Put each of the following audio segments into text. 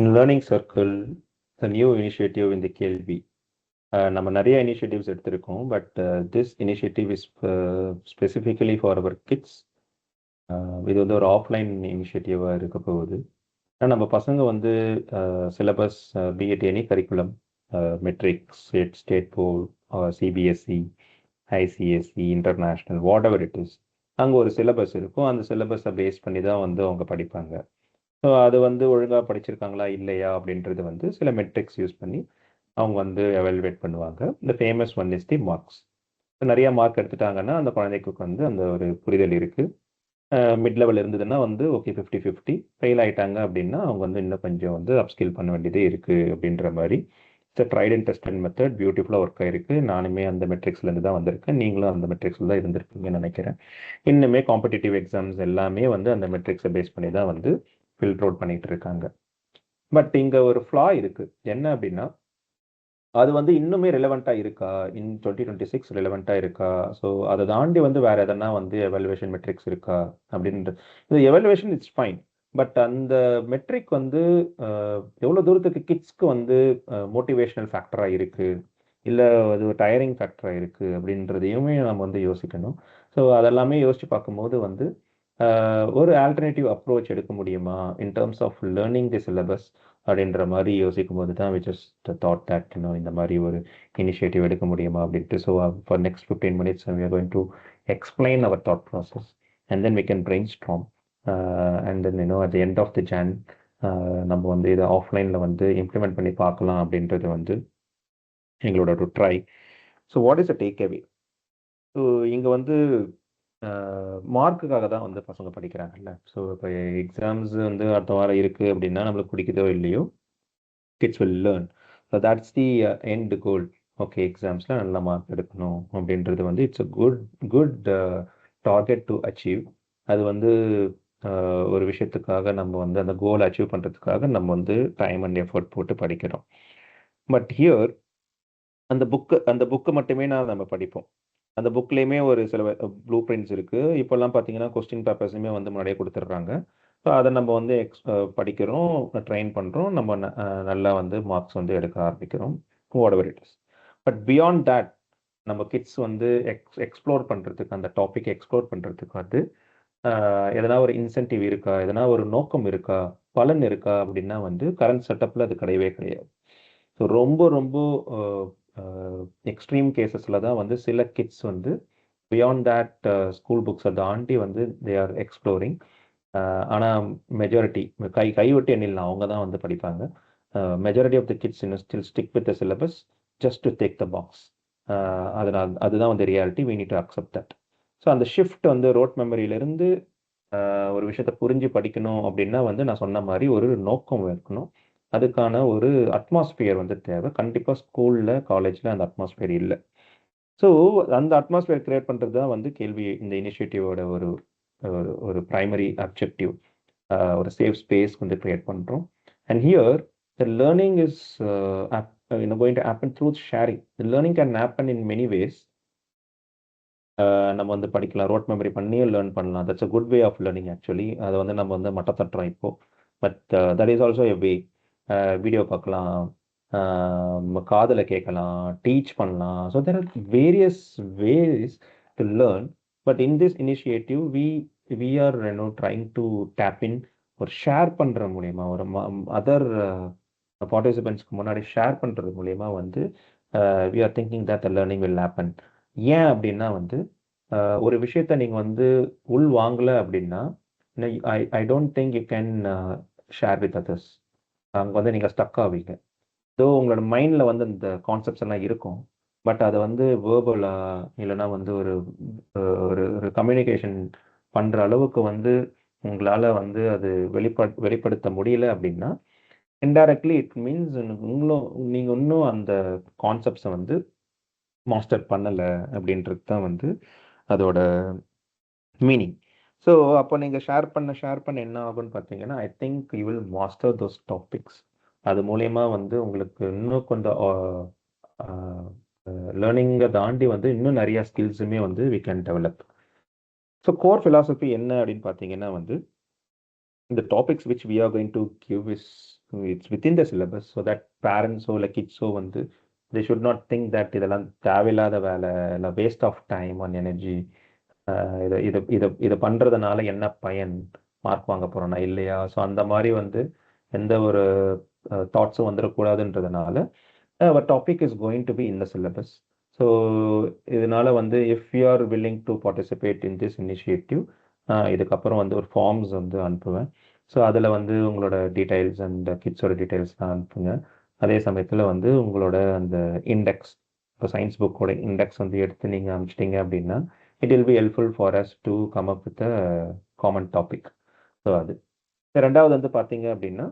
Learning circle new initiative இந்த கேள்வி நம்ம நிறைய இனிஷியேட்டிவ்ஸ் எடுத்திருக்கோம். But this initiative is specifically for our kids. இது வந்து ஒரு ஆஃப்லைன் இனிஷியேட்டிவாக இருக்க போகுது. ஆனால் நம்ம பசங்க வந்து syllabus be it any curriculum, matric, state board, CBSE, ICSE, international, whatever it is, அங்கே ஒரு சிலபஸ் இருக்கும். அந்த சிலபஸை பேஸ் பண்ணி தான் வந்து அவங்க படிப்பாங்க. ஸோ அது வந்து ஒழுங்காக படிச்சிருக்காங்களா இல்லையா அப்படின்றது வந்து சில மெட்ரிக்ஸ் யூஸ் பண்ணி அவங்க வந்து எவாலுவேட் பண்ணுவாங்க. இந்த famous one is the marks. நிறைய மார்க் எடுத்துட்டாங்கன்னா அந்த குழந்தைக்கு வந்து அந்த ஒரு புரிதல் இருக்குது. மிட் லெவல் இருந்ததுன்னா வந்து ஓகே 50-50, ஃபெயில் ஆகிட்டாங்க அப்படின்னா அவங்க வந்து இன்னும் கொஞ்சம் வந்து அப்ஸ்கில் பண்ண வேண்டியதே இருக்குது அப்படின்ற மாதிரி. It's tried and tested method, பியூட்டிஃபுல்லாக ஒர்க் ஆயிருக்கு. நானுமே அந்த மெட்ரிக்ஸ்லேருந்து தான் வந்திருக்கேன், நீங்களும் அந்த மெட்ரிக்ஸில் தான் இருந்திருப்பீங்கன்னு நினைக்கிறேன். இன்னுமே காம்படிட்டிவ் எக்ஸாம்ஸ் எல்லாமே வந்து அந்த மெட்ரிக்ஸை பேஸ் பண்ணி தான் வந்து ஃபில்டர் அவுட் பண்ணிட்டு இருக்காங்க. பட் இங்கே ஒரு ஃப்ளா இருக்குது. என்ன அப்படின்னா, அது வந்து இன்னுமே ரெலவெண்ட்டாக இருக்கா, இன் 2026 ரெலவெண்ட்டாக இருக்கா? ஸோ அதை தாண்டி வந்து வேறு எதனா வந்து எவாலுவேஷன் மெட்ரிக்ஸ் இருக்கா அப்படின்ற இந்த எவாலுவேஷன் இட்ஸ் ஃபைன். பட் அந்த மெட்ரிக் வந்து எவ்வளோ தூரத்துக்கு கிட்ஸ்க்கு வந்து மோட்டிவேஷனல் ஃபேக்டராக இருக்குது, இல்லை அது ஒரு டயரிங் ஃபேக்டராக இருக்குது அப்படின்றதையுமே நம்ம வந்து யோசிக்கணும். ஸோ அதெல்லாமே யோசித்து பார்க்கும்போது வந்து ஒரு ஆல்டர்னேட்டிவ் அப்ரோச் எடுக்க முடியுமா in terms of learning the syllabus அப்படின்ற மாதிரி யோசிக்கும் போது தான் விச் ஜஸ்ட் தாட் தட் இந்த மாதிரி ஒரு இனிஷியேட்டிவ் எடுக்க முடியுமா அப்படின்ட்டு. So for next 15 minutes we are going to explain our thought process and then we can brainstorm and then at the end of the Jan நம்ம வந்து இதை ஆஃப்லைனில் வந்து இம்ப்ளிமெண்ட் பண்ணி பார்க்கலாம் அப்படின்றது வந்து எங்களோட ஒரு try. So what is a take away? So இங்கே வந்து மார்க்குக்காக தான் வந்து பசங்க படிக்கிறாங்கல்ல. ஸோ இப்போ எக்ஸாம்ஸ் வந்து அடுத்த வாரம் இருக்குது அப்படின்னா நம்மளுக்கு பிடிக்குதோ இல்லையோ kids will learn. So that's the end goal. Okay, எக்ஸாம்ஸில் நல்ல மார்க் எடுக்கணும் அப்படின்றது வந்து it's a good target to achieve. அது வந்து ஒரு விஷயத்துக்காக நம்ம வந்து அந்த கோல் அச்சீவ் பண்ணுறதுக்காக நம்ம வந்து டைம் அண்ட் எஃபர்ட் போட்டு படிக்கிறோம். பட் ஹியர் அந்த புக்கு மட்டுமே நம்ம படிப்போம். அந்த புக்லேயுமே ஒரு சில ப்ளூ பிரிண்ட்ஸ் இருக்குது. இப்போல்லாம் பார்த்தீங்கன்னா கொஸ்டின் பேப்பர்ஸுமே வந்து முன்னாடியே கொடுத்துட்றாங்க. ஸோ அதை நம்ம வந்து படிக்கிறோம், ட்ரெயின் பண்ணுறோம், நம்ம நல்லா வந்து மார்க்ஸ் வந்து எடுக்க ஆரம்பிக்கிறோம், what ever it is. But beyond that நம்ம கிட்ஸ் வந்து எக்ஸ்ப்ளோர் பண்ணுறதுக்கு, அந்த டாபிக் எக்ஸ்ப்ளோர் பண்ணுறதுக்கு வந்து எதனா ஒரு இன்சென்டிவ் இருக்கா, எதனா ஒரு நோக்கம் இருக்கா, பலன் இருக்கா அப்படின்னா வந்து கரண்ட் செட்டப்பில் அது கிடையவே கிடையாது. ஸோ ரொம்ப ரொம்ப எக்ஸ்ட்ரீம் கேசஸில் தான் வந்து சில கிட்ஸ் வந்து பியாண்ட் தேட் ஸ்கூல் புக்ஸை தாண்டி வந்து தே ஆர் எக்ஸ்ப்ளோரிங். ஆனால் மெஜாரிட்டி கைவிட்டு எண்ணிடலாம், அவங்க தான் வந்து படிப்பாங்க. மெஜாரிட்டி ஆஃப் த கிட்ஸ் இன்னும் still stick with the syllabus just to take the box. அதனால் அதுதான் வந்து reality, we need to accept that. So அந்த ஷிஃப்ட் வந்து ரோட் மெமரியிலேருந்து ஒரு விஷயத்தை புரிஞ்சு படிக்கணும் அப்படின்னா வந்து நான் சொன்ன மாதிரி ஒரு நோக்கம் இருக்கணும். அதுக்கான ஒரு அட்மாஸ்பியர் வந்து தேவை. கண்டிப்பாக ஸ்கூலில் காலேஜில் அந்த அட்மாஸ்பியர் இல்லை. ஸோ அந்த அட்மாஸ்பியர் கிரியேட் பண்ணுறது தான் வந்து கேள்வி. இந்த இனிஷியேட்டிவோட ஒரு ஒரு ஒரு ப்ரைமரி அப்ஜெக்டிவ். ஒரு சேஃப் ஸ்பேஸ் வந்து கிரியேட் பண்ணுறோம். And here the learning is going to happen through sharing. The learning can happen in many ways. நம்ம வந்து படிக்கலாம், ரோட் மெமரி பண்ணியும் லேர்ன் பண்ணலாம். That's a good way of learning actually. அதை வந்து நம்ம வந்து மட்டத்தட்டுறோம் இப்போ. But that is also a way. Video பார்க்கலாம், காதில் கேட்கலாம், டீச் பண்ணலாம். So there are various ways to learn. But in this initiative we are trying to tap in. ஒரு ஷேர் பண்ணுற மூலயமா, ஒரு அதர் பார்ட்டிசிபென்ட்ஸ்க்கு முன்னாடி ஷேர் பண்ணுறது மூலயமா வந்து we are thinking that the learning will happen. ஏன் அப்படின்னா வந்து ஒரு விஷயத்த நீங்கள் வந்து உள் வாங்கலை அப்படின்னா I don't think you can share with others. அங்கே வந்து நீங்கள் ஸ்டக் ஆவீங்க. ஸோ உங்களோட மைண்டில் வந்து அந்த கான்செப்ட்ஸ் எல்லாம் இருக்கும். பட் அதை வந்து வேர்பலாக இல்லைனா வந்து ஒரு ஒரு ஒரு கம்யூனிகேஷன் பண்ணுற அளவுக்கு வந்து உங்களால் வந்து அது வெளிப்படுத்த முடியல அப்படின்னா இன்டைரக்ட்லி இட் மீன்ஸ் நீங்கள் இன்னும் அந்த கான்செப்ட்ஸை வந்து மாஸ்டர் பண்ணலை அப்படின்றது தான் வந்து அதோட மீனிங். ஸோ அப்போ நீங்கள் ஷேர் பண்ண என்ன ஆகும்னு பார்த்தீங்கன்னா, I think you will master those topics. அது மூலயமா வந்து உங்களுக்கு இன்னும் கொஞ்சம் லேர்னிங்கை தாண்டி வந்து இன்னும் நிறையா ஸ்கில்ஸுமே வந்து we can develop. So core philosophy என்ன அப்படின்னு பார்த்தீங்கன்னா வந்து the topics which we are going to give is it's within the syllabus so that parents or like kids வந்து they should not think that இதெல்லாம் தேவையில்லாத வேலை இல்லை waste of time and energy இதை இதை இதை இதை பண்றதுனால என்ன பயன் மார்க் வாங்க போறோம்னா இல்லையா ஸோ அந்த மாதிரி வந்து எந்த ஒரு தாட்ஸும் வந்துடக்கூடாதுன்றதுனால our topic is going to be in the syllabus. So இதனால வந்து if you are willing to participate in this initiative இதுக்கப்புறம் வந்து ஒரு ஃபார்ம்ஸ் வந்து அனுப்புவேன் ஸோ அதில் வந்து உங்களோட டீட்டெயில்ஸ் அண்ட் கிட்ஸோட டீட்டெயில்ஸ்லாம் அனுப்புங்க அதே சமயத்தில் வந்து உங்களோட அந்த இண்டெக்ஸ் இப்போ சயின்ஸ் புக்கோட இண்டெக்ஸ் வந்து எடுத்து நீங்கள் அனுப்பிச்சிட்டிங்க அப்படின்னா it will be helpful for us to come up with a common topic so அது ரெண்டாவது வந்து பார்த்தீங்க அப்படின்னா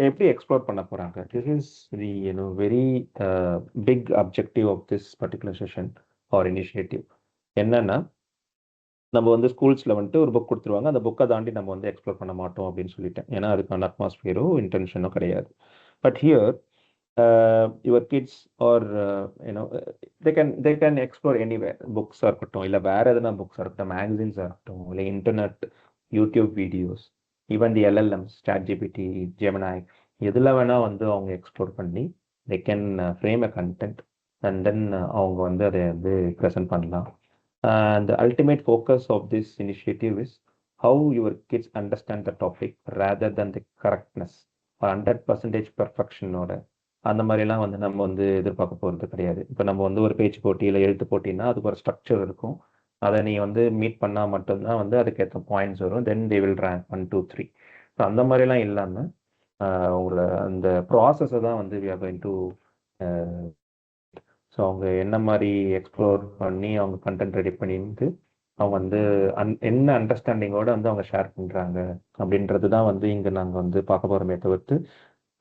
எப்படி எக்ஸ்ப்ளோர் பண்ண போகிறாங்க this is the very big objective of this particular session or initiative என்னன்னா நம்ம வந்து ஸ்கூல்ஸில் வந்துட்டு ஒரு புக் கொடுத்துருவாங்க அந்த புக்கை தாண்டி நம்ம வந்து எக்ஸ்ப்ளோர் பண்ண மாட்டோம் அப்படின்னு சொல்லிட்டேன் ஏன்னா அதுக்கான அட்மாஸ்பியரோ இன்டென்ஷனோ கிடையாது but here your kids are you know they can explore anywhere புக்ஸாக இருக்கட்டும் இல்லை வேறு எதனா புக்ஸாக இருக்கட்டும் மேகசின்ஸாக இருக்கட்டும் இல்லை internet YouTube videos even the LLMs ChatGPT Gemini எதில் வேணால் வந்து அவங்க எக்ஸ்ப்ளோர் பண்ணி they can frame a content and then அவங்க வந்து அதை வந்து ப்ரெசென்ட் பண்ணலாம். And the ultimate focus of this initiative is how your kids understand the topic rather than the correctness or 100% perfection-ஓட அந்த மாதிரிலாம் வந்து நம்ம வந்து எதிர்பார்க்க போகிறது கிடையாது. இப்போ நம்ம வந்து ஒரு பேச்சு போட்டி இல்லை எழுத்து போட்டின்னா அதுக்கு ஒரு ஸ்ட்ரக்சர் இருக்கும் அதை நீ வந்து மீட் பண்ணால் மட்டும்தான் வந்து அதுக்கேற்ற பாயிண்ட்ஸ் வரும் தென் தே வில் ரேங்க் 1 2 3 ஸோ அந்த மாதிரிலாம் இல்லாமல் உங்களோட அந்த ப்ராசஸை தான் வந்து we are going to so அவங்க என்ன மாதிரி எக்ஸ்ப்ளோர் பண்ணி அவங்க கண்டென்ட் ரெடி பண்ணிட்டு அவங்க வந்து என்ன அண்டர்ஸ்டாண்டிங்கோடு வந்து அவங்க ஷேர் பண்ணுறாங்க அப்படின்றது தான் வந்து இங்கே நாங்கள் வந்து பார்க்க போகிறோமே தவிர்த்து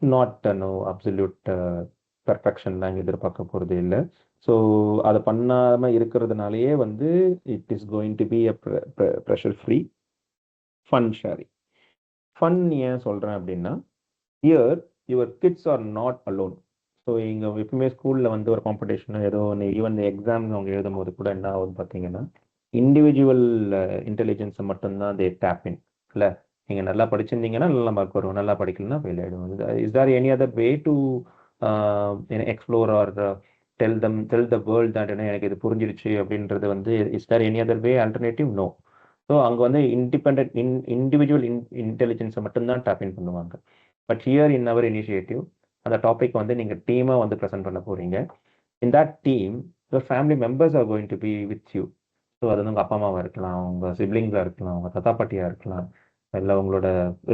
நாட் நோ அப்சல்யூட் பெர்ஃபெக்ஷன்லாம் இங்கே எதிர்பார்க்க போகிறது இல்லை ஸோ அதை பண்ணாமல் இருக்கிறதுனாலேயே வந்து it is going to be a pressure free fun sharing fun ஏன் சொல்கிறேன் அப்படின்னா here your kids are not alone so இங்கே எப்பவுமே ஸ்கூலில் வந்து ஒரு காம்படிஷனோ ஏதோ ஒன்று ஈவன் எக்ஸாம் அவங்க எழுதும் போது கூட என்ன ஆகுது பார்த்தீங்கன்னா இண்டிவிஜுவல் இன்டெலிஜென்ஸை மட்டும்தான் தே டேப்பின் இல்லை நீங்கள் நல்லா படிச்சிருந்தீங்கன்னா நல்ல மார்க் வரும் நல்லா படிக்கலன்னா ஃபெயில் ஆகிடும் is there any other way to explore or tell the world that எனக்கு இது புரிஞ்சிடுச்சு அப்படின்றது வந்து is there any other way alternative no so அங்கே வந்து இண்டிவிஜுவல் இன்டெலிஜென்ஸை மட்டும்தான் டேப்பின் பண்ணுவாங்க but here in our initiative அந்த டாபிக் வந்து நீங்கள் டீமாக வந்து ப்ரெசென்ட் பண்ண போகிறீங்க in that team your family members are going to be with you so அது வந்து உங்கள் அப்பா அம்மாவாக இருக்கலாம் உங்கள் சிப்ளிங்ஸாக இருக்கலாம் உங்கள் தாத்தா பாட்டியாக இருக்கலாம் இல்லை உங்களோட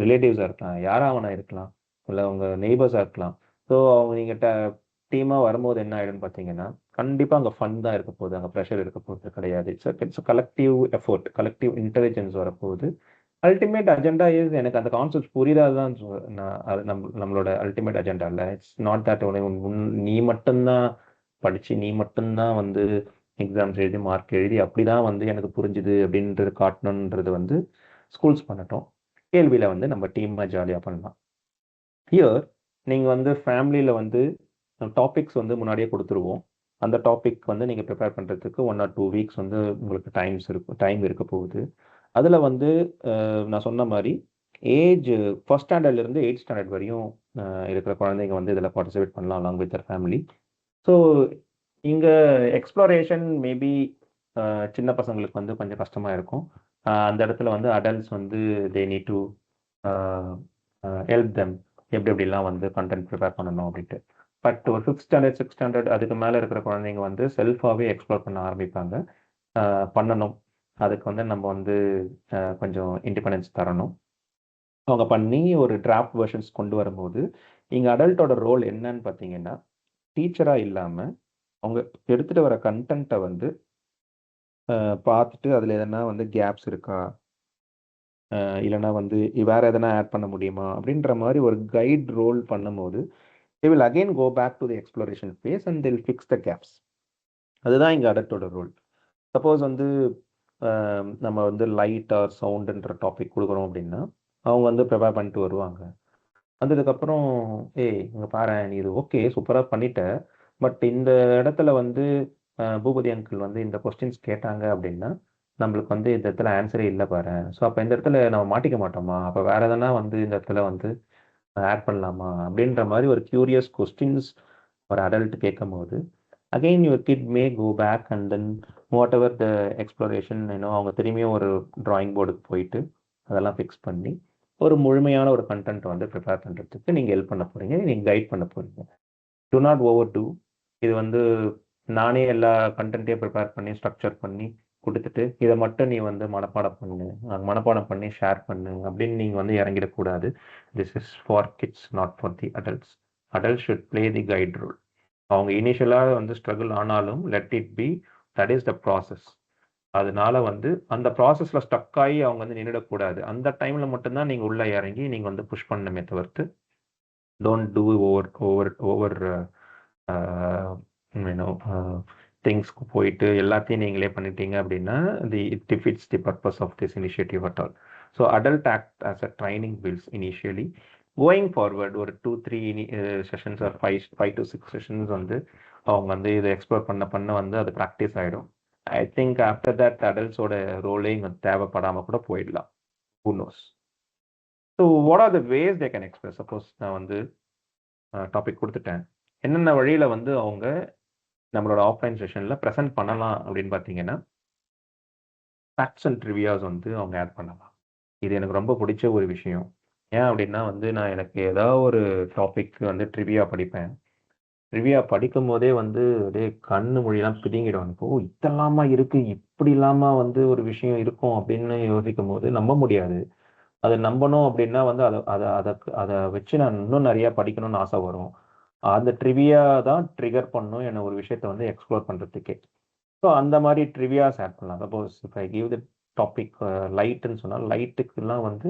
ரிலேட்டிவ்ஸாக இருக்கலாம் யாராவனா இருக்கலாம் இல்லை உங்கள் நெய்பர்ஸாக இருக்கலாம் ஸோ அவங்க நீங்கள் டீமாக வரும்போது என்ன ஆகிடும்னு பார்த்தீங்கன்னா கண்டிப்பாக அங்கே ஃபன் தான் இருக்க போகுது அங்கே ப்ரெஷர் இருக்க போகிறது கிடையாது it's collective effort collective intelligence வரப்போகுது அல்டிமேட் அஜெண்டா இஸ் எனக்கு அந்த கான்செப்ட் புரியாதான் நம்மளோட அல்டிமேட் அஜெண்டா இல்லை இட்ஸ் நாட் தட் நீ மட்டும்தான் படித்து நீ மட்டும்தான் வந்து எக்ஸாம்ஸ் எழுதி மார்க் எழுதி அப்படிதான் வந்து எனக்கு புரிஞ்சுது அப்படின்றது காட்டணுன்றது வந்து ஸ்கூல்ஸ் பண்ணட்டும் கேள்வியில் வந்து நம்ம டீமாக ஜாலியாக பண்ணலாம் ஹியர் நீங்கள் வந்து ஃபேமிலியில் வந்து டாபிக்ஸ் வந்து முன்னாடியே கொடுத்துருவோம் அந்த டாபிக் வந்து நீங்கள் ப்ரிப்பேர் பண்ணுறதுக்கு 1 or 2 weeks வந்து உங்களுக்கு டைம் இருக்க போகுது அதில் வந்து நான் சொன்ன மாதிரி ஏஜ் ஃபர்ஸ்ட் ஸ்டாண்டர்ட்லேருந்து 8th ஸ்டாண்டர்ட் வரையும் இருக்கிற குழந்தைங்க வந்து இதில் பார்ட்டிசிபேட் பண்ணலாம் along with their family so இங்கே எக்ஸ்ப்ளோரேஷன் மேபி சின்ன பசங்களுக்கு வந்து கொஞ்சம் கஷ்டமாக இருக்கும் அந்த இடத்துல வந்து அடல்ட்ஸ் வந்து they need to help them எப்படிலாம் வந்து கண்டென்ட் ப்ரிப்பேர் பண்ணணும் அப்படின்ட்டு பட் ஒரு 5th ஸ்டாண்டர்ட் 6th ஸ்டாண்டர்ட் அதுக்கு மேலே இருக்கிற குழந்தைங்க வந்து செல்ஃபாகவே எக்ஸ்ப்ளோர் பண்ண ஆரம்பிப்பாங்க பண்ணணும் அதுக்கு வந்து நம்ம வந்து கொஞ்சம் இண்டிபெண்டன்ஸ் தரணும் அவங்க பண்ணி ஒரு டிராஃப்ட் வெர்ஷன்ஸ் கொண்டு வரும்போது இங்கே அடல்ட்டோட ரோல் என்னன்னு பார்த்தீங்கன்னா டீச்சராக இல்லாமல் அவங்க எடுத்துகிட்டு வர கண்டென்ட்டை வந்து பார்த்துட்டு அதில் எதனா வந்து கேப்ஸ் இருக்கா இல்லைனா வந்து வேறு எதனா ஆட் பண்ண முடியுமா அப்படின்ற மாதிரி ஒரு கைட் ரோல் பண்ணும்போது they will again go back to the exploration phase and they'll fix the gaps அதுதான் இங்கே அடல்ட்டோட ரோல் சப்போஸ் வந்து நம்ம வந்து லைட் ஆர் சவுண்டுன்ற டாபிக் கொடுக்குறோம் அப்படின்னா அவங்க வந்து ப்ரிப்பேர் பண்ணிட்டு வருவாங்க வந்ததுக்கப்புறம் இங்கே பாரு நீ இது ஓகே சூப்பராக பண்ணிட்ட பட் இந்த இடத்துல வந்து பூபதி அங்கிள் வந்து இந்த கொஸ்டின்ஸ் கேட்டாங்க அப்படின்னா நம்மளுக்கு வந்து இந்த இடத்துல ஆன்சரே இல்லை பாரு. ஸோ அப்போ இந்த இடத்துல நம்ம மாட்டிக்க மாட்டோமா, அப்போ வேற எதனா வந்து இந்த இடத்துல வந்து ஆட் பண்ணலாமா அப்படின்ற மாதிரி ஒரு கியூரியஸ் கொஸ்டின்ஸ் ஒரு அடல்ட் கேட்கும் போது again your kid may go back and then whatever the exploration அவங்க திரும்பியும் ஒரு டிராயிங் போர்டுக்கு போயிட்டு அதெல்லாம் ஃபிக்ஸ் பண்ணி ஒரு முழுமையான ஒரு கண்டென்ட் வந்து ப்ரிப்பேர் பண்ணுறதுக்கு நீங்கள் ஹெல்ப் பண்ண போகிறீங்க, நீங்கள் கைட் பண்ண போகிறீங்க. Do not overdo. இது வந்து நானே எல்லா கண்டென்ட்டையும் ப்ரிப்பேர் பண்ணி ஸ்ட்ரக்சர் பண்ணி கொடுத்துட்டு இதை மட்டும் நீ வந்து மனப்பாடம் பண்ணு, மனப்பாடம் பண்ணி ஷேர் பண்ணு அப்படின்னு நீங்கள் வந்து இறங்கிடக்கூடாது. This is for kids, not for the adults. Adult should play the guide role. அவங்க இனிஷியலாக வந்து ஸ்ட்ரகிள் ஆனாலும் let it be, that is the process. அதனால வந்து அந்த ப்ராசஸில் ஸ்டக் ஆகி அவங்க வந்து நின்றுடக்கூடாது. அந்த டைமில் மட்டும்தான் நீங்கள் உள்ளே இறங்கி நீங்கள் வந்து புஷ் பண்ணணுமே தவிர்த்து டோன்ட் டூ ஓவர் திங்ஸ்க்கு போயிட்டு எல்லாத்தையும் நீங்களே பண்ணிட்டீங்க அப்படின்னா it defeats the purpose of this initiative at all. So adult act as a training wheels initially. Going forward ஒரு 2-3 செஷன்ஸ் ஆர் 5 to 6 செஷன்ஸ் வந்து அவங்க வந்து இதை எக்ஸ்ப்ளோர் பண்ண வந்து அது ப்ராக்டிஸ் ஆகிடும். ஐ திங்க் ஆஃப்டர் தட் அடல்ட்ஸோட ரோலே இங்கே தேவைப்படாமல் கூட போயிடலாம். Who knows. So what are the ways they can express? Suppose நான் வந்து டாபிக் கொடுத்துட்டேன், என்னென்ன வழியில் வந்து அவங்க நம்மளோட ஆஃப்லைன் செஷனில் ப்ரெசென்ட் பண்ணலாம் அப்படின்னு பார்த்தீங்கன்னா, ஃபேக்ட்ஸ் அண்ட் ட்ரிவியாஸ் வந்து அவங்க ஆட் பண்ணலாம். இது எனக்கு ரொம்ப பிடிச்ச ஒரு விஷயம். ஏன் அப்படின்னா வந்து நான் எனக்கு ஏதாவது ஒரு டாபிக் வந்து ட்ரிவியா படிப்பேன். ட்ரிவியா படிக்கும் போதே வந்து அப்படியே கண்ணு மொழியெல்லாம் பிதுங்கிடும். இப்போ இதெல்லாமா இருக்கு, இப்படி இல்லாம வந்து ஒரு விஷயம் இருக்கும் அப்படின்னு யோசிக்கும் போது நம்ப முடியாது. அதை நம்பணும் அப்படின்னா வந்து அதை வச்சு நான் இன்னும் நிறைய படிக்கணும்னு ஆசை வரும். அந்த ட்ரிவியா தான் ட்ரிகர் பண்ணும் என்ன ஒரு விஷயத்த வந்து எக்ஸ்ப்ளோர் பண்ணுறதுக்கே. ஸோ அந்த மாதிரி ட்ரிவியாஸ் ஆட் பண்ணலாம். சப்போஸ் இப்போ ஐ கிவ் த டாபிக் லைட்டுன்னு சொன்னால் லைட்டுக்கெல்லாம் வந்து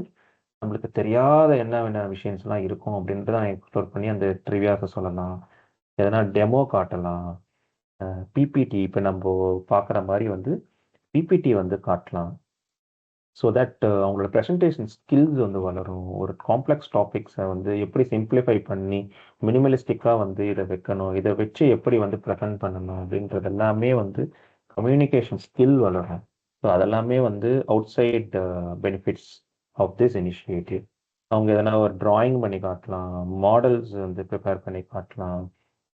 நம்மளுக்கு தெரியாத என்ன விஷயம்ஸ்லாம் இருக்கும் அப்படின்றத நான் எக்ஸ்ப்ளோர் பண்ணி அந்த ட்ரிவியாஸை சொல்லலாம். எதனா டெமோ காட்டலாம். பிபிடி இப்போ நம்ம பார்க்குற மாதிரி வந்து பிபிடி வந்து காட்டலாம். ஸோ தட் அவங்களோட ப்ரெசன்டேஷன் ஸ்கில்ஸ் வந்து வளரும். ஒரு காம்ப்ளெக்ஸ் டாபிக்ஸை வந்து எப்படி சிம்பிளிஃபை பண்ணி மினிமலிஸ்டிக்காக வந்து இதை வைக்கணும், இதை வச்சு எப்படி வந்து ப்ரெசென்ட் பண்ணணும் அப்படின்றது எல்லாமே வந்து கம்யூனிகேஷன் ஸ்கில் வளரும். ஸோ அதெல்லாமே வந்து outside benefits of this initiative. அவங்க எதனா ஒரு டிராயிங் பண்ணி காட்டலாம், மாடல்ஸ் வந்து ப்ரிப்பேர் பண்ணி காட்டலாம்,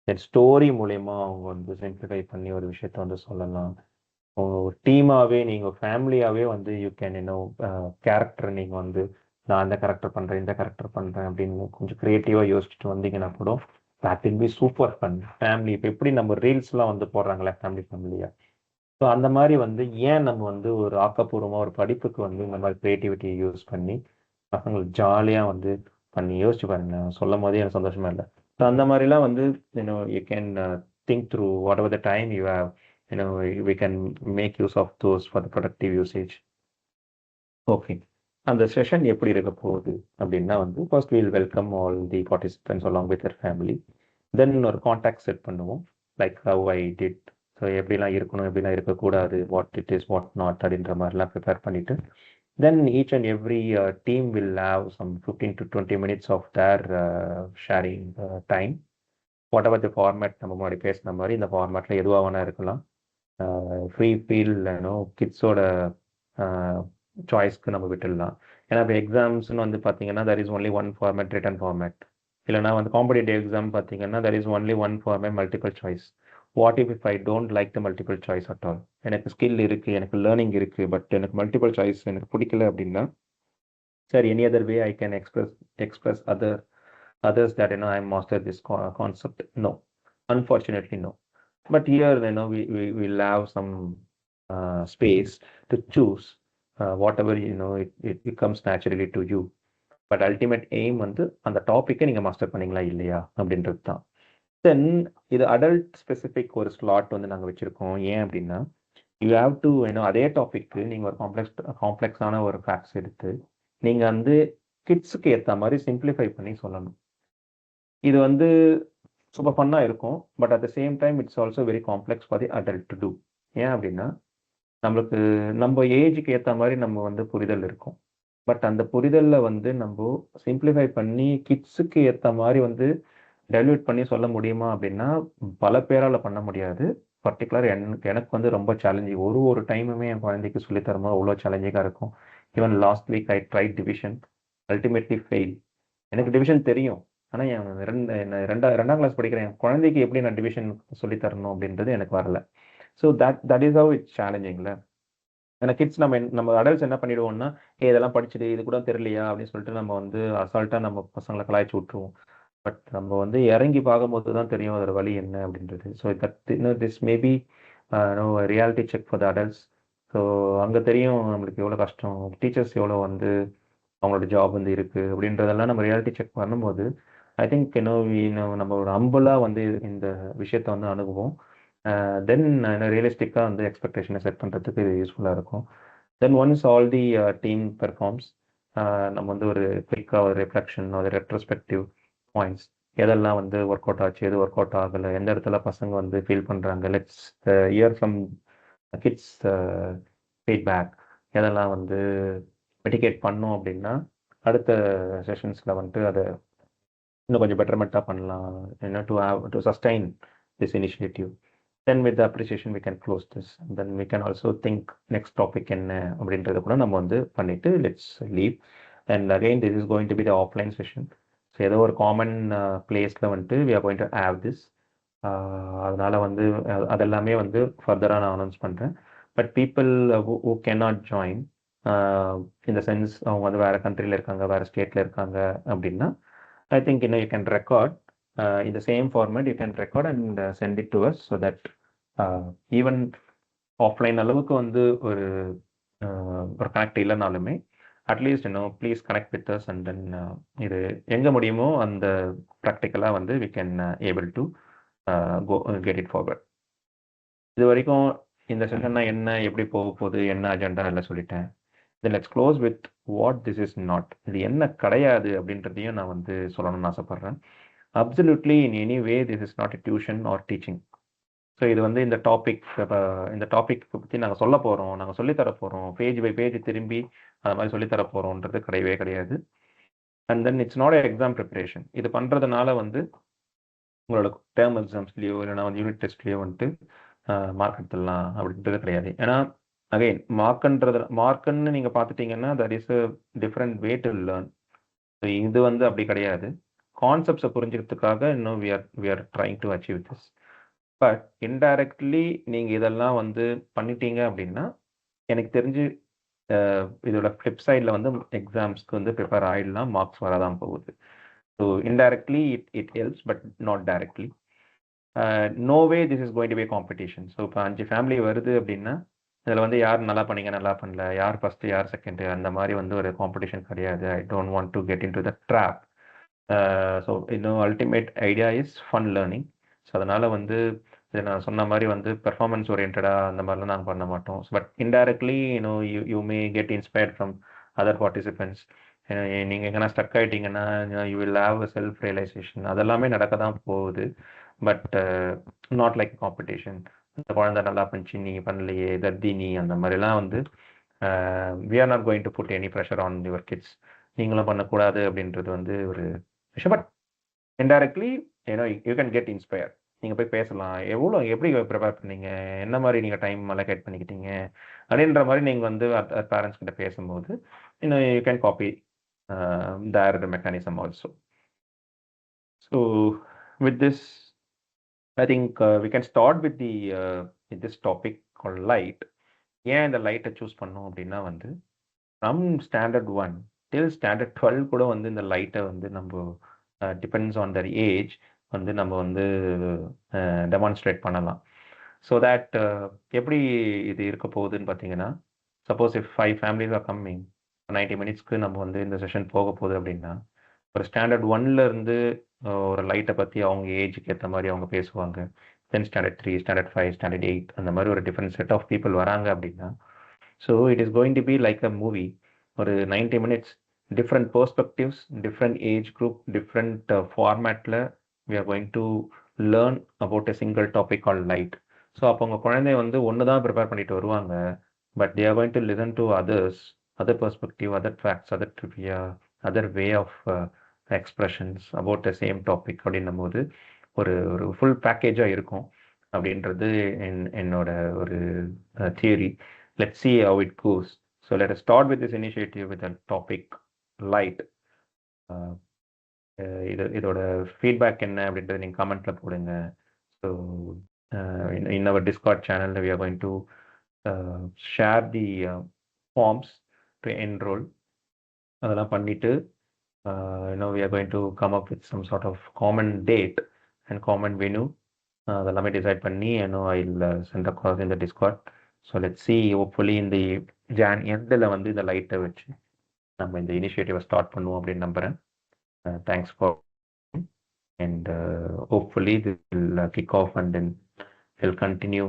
தென் ஸ்டோரி மூலயமா அவங்க வந்து சிம்பிளிஃபை பண்ணி ஒரு விஷயத்த வந்து சொல்லலாம். ஒரு டீமாகவே நீங்கள் ஃபேமிலியாகவே வந்து யூ கேன் கேரக்டர் நீங்கள் வந்து நான் அந்த கேரக்டர் பண்ணுறேன், இந்த கேரக்டர் பண்ணுறேன் அப்படின்னு கொஞ்சம் க்ரியேட்டிவாக யோசிச்சுட்டு வந்தீங்கன்னா கூட that will be super fun. Family இப்போ எப்படி நம்ம ரீல்ஸ்லாம் வந்து போடுறாங்களே ஃபேமிலியாக, ஸோ அந்த மாதிரி வந்து ஏன் நம்ம வந்து ஒரு ஆக்கப்பூர்வமாக ஒரு படிப்புக்கு வந்து இந்த மாதிரி க்ரியேட்டிவிட்டியை யூஸ் பண்ணி பசங்களுக்கு ஜாலியாக வந்து பண்ணி யோசிச்சு பாருங்க. சொல்லும் போதே எனக்கு சந்தோஷமா இல்லை. ஸோ அந்த மாதிரிலாம் வந்து you can think through what ever the time you have, we can make use of those for the productive usage. Okay, அந்த செஷன் எப்படி இருக்க போகுது அப்படின்னா வந்து first we'll welcome all the participants along with their family. Then ஒரு contact set பண்ணுவோம், like how I did. So எப்படிலாம் இருக்கணும், எப்படிலாம் இருக்கக்கூடாது, what it is, what not அப்படின்ற மாதிரிலாம் ப்ரிப்பேர் பண்ணிவிட்டு then each and every team will have some 15 to 20 minutes of their sharing time. Whatever the format நம்ம முன்னாடி பேசின மாதிரி இந்த ஃபார்மேட்டில் எதுவாக வேணா இருக்கலாம். ஃப்ரீ ஃபீல் கிட்ஸோட சாய்ஸ்க்கு நம்ம விட்டுடலாம். ஏன்னா இப்போ எக்ஸாம்ஸ்னு வந்து பார்த்தீங்கன்னா there is only one format, written format. இல்லைனா வந்து காம்படிட்டிவ் எக்ஸாம் பார்த்தீங்கன்னா there is only one format, multiple choice. What if I don't like the multiple choice at all? எனக்கு ஸ்கில் இருக்குது, எனக்கு லேர்னிங் இருக்குது, பட் எனக்கு மல்டிபிள் சாய்ஸ் எனக்கு பிடிக்கல அப்படின்னா sir any other way I can express others that I master this concept. No, unfortunately no. But here we'll have some space to choose whatever it becomes naturally to you. But ultimate aim வந்து அந்த டாப்பிக்கை நீங்கள் master பண்ணீங்களா இல்லையா அப்படின்றது தான். தென் இது adult specific ஒரு ஸ்லாட் வந்து நாங்கள் வச்சுருக்கோம். ஏன் அப்படின்னா யூ ஹாவ் டு அதே டாபிக்கு நீங்கள் ஒரு காம்ப்ளெக்ஸான ஒரு ஃபேக்ட்ஸ் எடுத்து நீங்கள் வந்து கிட்ஸுக்கு ஏற்ற மாதிரி சிம்பிளிஃபை பண்ணி சொல்லணும். இது வந்து சூப்பர் ஃபன்னாக இருக்கும், but at the same time it's also very complex for the adult to do. ஏன் அப்படின்னா நம்மளுக்கு நம்ம ஏஜுக்கு ஏற்ற மாதிரி நம்ம வந்து புரிதல் இருக்கும், பட் அந்த புரிதலில் வந்து நம்ம சிம்பிளிஃபை பண்ணி கிட்ஸுக்கு ஏற்ற மாதிரி வந்து டைல்யூட் பண்ணி சொல்ல முடியுமா அப்படின்னா பல பேரால் பண்ண முடியாது. பர்டிகுலர் எனக்கு வந்து ரொம்ப சேலஞ்சிங். ஒரு டைமுமே என் குழந்தைக்கு சொல்லித் தரும்போது அவ்வளோ சேலஞ்சிங்காக இருக்கும். Even last week I try division, ultimately fail. எனக்கு டிவிஷன் தெரியும், ஆனால் என் ரெண்டாம் கிளாஸ் படிக்கிற என் குழந்தைக்கு எப்படி நான் டிவிஷன் சொல்லித் தரணும் அப்படின்றது எனக்கு வரல. So that is how it's சேலஞ்சிங்ல. ஏன்னா கிட்ஸ் நம்ம அடல்ட்ஸ் என்ன பண்ணிடுவோம்னா, இதெல்லாம் படிச்சுட்டு இது கூட தெரியலையா அப்படின்னு சொல்லிட்டு நம்ம வந்து அசால்ட்டாக நம்ம பசங்களை கலாய்ச்சி விட்டுருவோம். பட் நம்ம வந்து இறங்கி பார்க்கும்போது தான் தெரியும் அதோட வழி என்ன அப்படின்றது. So this maybe reality check for the adults. So அங்கே தெரியும் நம்மளுக்கு எவ்வளோ கஷ்டம், டீச்சர்ஸ் எவ்வளோ வந்து அவங்களோட ஜாப் வந்து இருக்குது அப்படின்றதெல்லாம் நம்ம ரியாலிட்டி செக் பண்ணும்போது ஐ திங்க் நம்ம ஒரு அம்பலாக வந்து இந்த விஷயத்தை வந்து அணுகுவோம். தென் ரியலிஸ்டிக்காக வந்து எக்ஸ்பெக்டேஷனை செட் பண்ணுறதுக்கு இது யூஸ்ஃபுல்லாக இருக்கும். Then once all the team performs, நம்ம வந்து ஒரு குயிக்காக ஒரு ரிஃப்ளெக்ஷன், ஒரு ரெட்ரோஸ்பெக்டிவ் பாயிண்ட்ஸ், எதெல்லாம் வந்து ஒர்க் அவுட் ஆச்சு, எது ஒர்க் அவுட் ஆகலை, எந்த இடத்துல பசங்க வந்து ஃபீல் பண்ணுறாங்க, let's year from kids feedback, எதெல்லாம் வந்து மெடிகேட் பண்ணோம் அப்படின்னா அடுத்த செஷன்ஸில் வந்துட்டு அதை இன்னும் கொஞ்சம் பெட்டர்மெண்ட்டாக பண்ணலாம், to sustain this initiative. Then with appreciation we can close this. Then we can also think next topic என்ன அப்படின்றத கூட நம்ம வந்து பண்ணிவிட்டு let's leave. And again this is going to be the offline session. So ஏதோ ஒரு common பிளேஸில் வந்துட்டு we are going to have this. அதனால் வந்து அதெல்லாமே வந்து ஃபர்தராக நான் அனௌன்ஸ் பண்ணுறேன். But people who can not join இந்த சென்ஸ் அவங்க வந்து வேறு கண்ட்ரியில் இருக்காங்க, வேறு ஸ்டேட்டில் இருக்காங்க அப்படின்னா I think you can record in the same format. You can record and send it to us so that even offline அளவுக்கு வந்து ஒரு கனெக்ட் இல்லைனாலுமே at least please connect with us. And then இது எங்கே முடியுமோ அந்த ப்ராக்டிக்கலாக வந்து we can able to go get it forward. இது வரைக்கும் இந்த செஷன்னா என்ன, எப்படி போக போகுது, என்ன அஜெண்டா எல்லாம் சொல்லிட்டேன். Then let's close with what this is not. இது என்ன கிடையாது அப்படின்றதையும் நான் வந்து சொல்லணும்னு ஆசைப்பட்றேன். Absolutely in any way this is not a tuition R teaching. So இது வந்து இந்த டாபிக் பற்றி நாங்கள் சொல்ல போகிறோம், நாங்கள் சொல்லித்தர போகிறோம், பேஜ் பை பேஜ் திரும்பி அந்த மாதிரி சொல்லித்தர போகிறோன்றது கிடையவே கிடையாது. And then it's not exam preparation. இது பண்ணுறதுனால வந்து உங்களோட டேர்ம் எக்ஸாம்ஸ்லேயோ இல்லைனா வந்து யூனிட் டெஸ்ட்லேயோ வந்துட்டு மார்க் எடுத்துடலாம் அப்படின்றது கிடையாது. ஏன்னா அகைன் மார்க்குன்னு நீங்கள் பார்த்துட்டீங்கன்னா that is a different way to learn. இது வந்து அப்படி கிடையாது. கான்செப்ட்ஸை புரிஞ்சுக்கிறதுக்காக இன்னும் we are trying to achieve this. But indirectly நீங்கள் இதெல்லாம் வந்து பண்ணிட்டீங்க அப்படின்னா எனக்கு தெரிஞ்சு இதோட ஃப்ளிப் சைடில் வந்து எக்ஸாம்ஸ்க்கு வந்து ப்ரிப்பேர் ஆகிடலாம், மார்க்ஸ் வரதான் போகுது. So indirectly it helps but not directly. No way this is going to be competition. So இப்போ 5 ஃபேமிலி வருது அப்படின்னா இதில் வந்து யார் நல்லா பண்ணீங்க, நல்லா பண்ணல, யார் ஃபஸ்ட்டு யார் செகண்டு, அந்த மாதிரி வந்து ஒரு காம்படிஷன் கிடையாது. I don't want to get into the trap. So இன்னும் ultimate idea is fun learning. So அதனால் வந்து இது நான் சொன்ன மாதிரி வந்து பெர்ஃபார்மன்ஸ் ஓரியன்டாக அந்த மாதிரிலாம் நாங்கள் பண்ண மாட்டோம். But indirectly you may get inspired from other participants. நீங்கள் எங்கன்னா ஸ்டக் ஆகிட்டீங்கன்னா you will have a self realization. அதெல்லாமே நடக்க தான் போகுது. But not like competition. அந்த குழந்தை நல்லா பண்ணிச்சு, நீங்கள் பண்ணலையே, தர்தினி, அந்த மாதிரிலாம் வந்து we are not going to put any pressure on your kids. நீங்களும் பண்ணக்கூடாது அப்படின்றது வந்து ஒரு விஷயம். But indirectly you can get inspire. நீங்கள் போய் பேசலாம், எப்படி ப்ரிப்பேர் பண்ணீங்க, என்ன மாதிரி நீங்கள் டைம் அலோகேட் பண்ணிக்கிட்டீங்க அப்படின்ற மாதிரி நீங்கள் வந்து பேரண்ட்ஸ் கிட்ட பேசும்போது you can copy their mechanism also. So with this I think we can start with this topic called light. ஏன் இந்த லைட்டை சூஸ் பண்ணோம் அப்படின்னா வந்து ஃப்ரம் ஸ்டாண்டர்ட் 1 till ஸ்டாண்டர்ட் 12 கூட வந்து இந்த லைட்டை வந்து நம்ம டிபெண்ட்ஸ் ஆன் தர் ஏஜ் வந்து நம்ம வந்து டெமான்ஸ்ட்ரேட் பண்ணலாம். ஸோ தேட் எப்படி இது இருக்க போகுதுன்னு பார்த்தீங்கன்னா, suppose if 5 families are coming 90 மினிட்ஸ்க்கு நம்ம வந்து இந்த செஷன் போக போகுது அப்படின்னா ஒரு ஸ்டாண்டர்ட் 1ல இருந்து ஒரு லைட்டை பற்றி அவங்க ஏஜுக்கு ஏற்ற மாதிரி அவங்க பேசுவாங்க. தென் ஸ்டாண்டர்ட் 3, ஸ்டாண்டர்ட் 5, ஸ்டாண்டர்ட் 8 அந்த மாதிரி ஒரு டிஃப்ரெண்ட் செட் ஆஃப் பீப்புள் வராங்க அப்படின்னா so it is going to be like a movie. ஒரு 90 minutes different perspectives, different age group, different ஃபார்மேட்டில் we are going to learn about a single topic all right. So அப்போ உங்கள் குழந்தைய வந்து ஒன்று தான் ப்ரிப்பேர் பண்ணிட்டு வருவாங்க. But they are going to listen to others, other perspective, other facts, other trivia, other way of expressions about the same topic அப்படின்னும் போது ஒரு ஃபுல் பேக்கேஜாக இருக்கும். அப்படின்றது என்னோட ஒரு theory. Let's see how it goes. So let us start with this initiative with a topic light. இதோட feedback என்ன அப்படின்றத நீங்கள் கமெண்ட்டில் போடுங்க. So in our Discord channel, we are going to share the forms to enroll. அதெல்லாம் பண்ணிட்டு we are going to come up with some sort of common date and common venue. அதெல்லாமே decide பண்ணி I'll send across in the Discord. So let's see, hopefully in the எண்டில் வந்து இந்த லைட்டை வச்சு நம்ம இந்த இனிஷியேட்டிவை ஸ்டார்ட் பண்ணுவோம் அப்படின்னு நம்புகிறேன். Thanks for and hopefully this will kick off and then will continue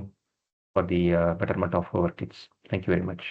for the betterment of our kids. Thank you very much.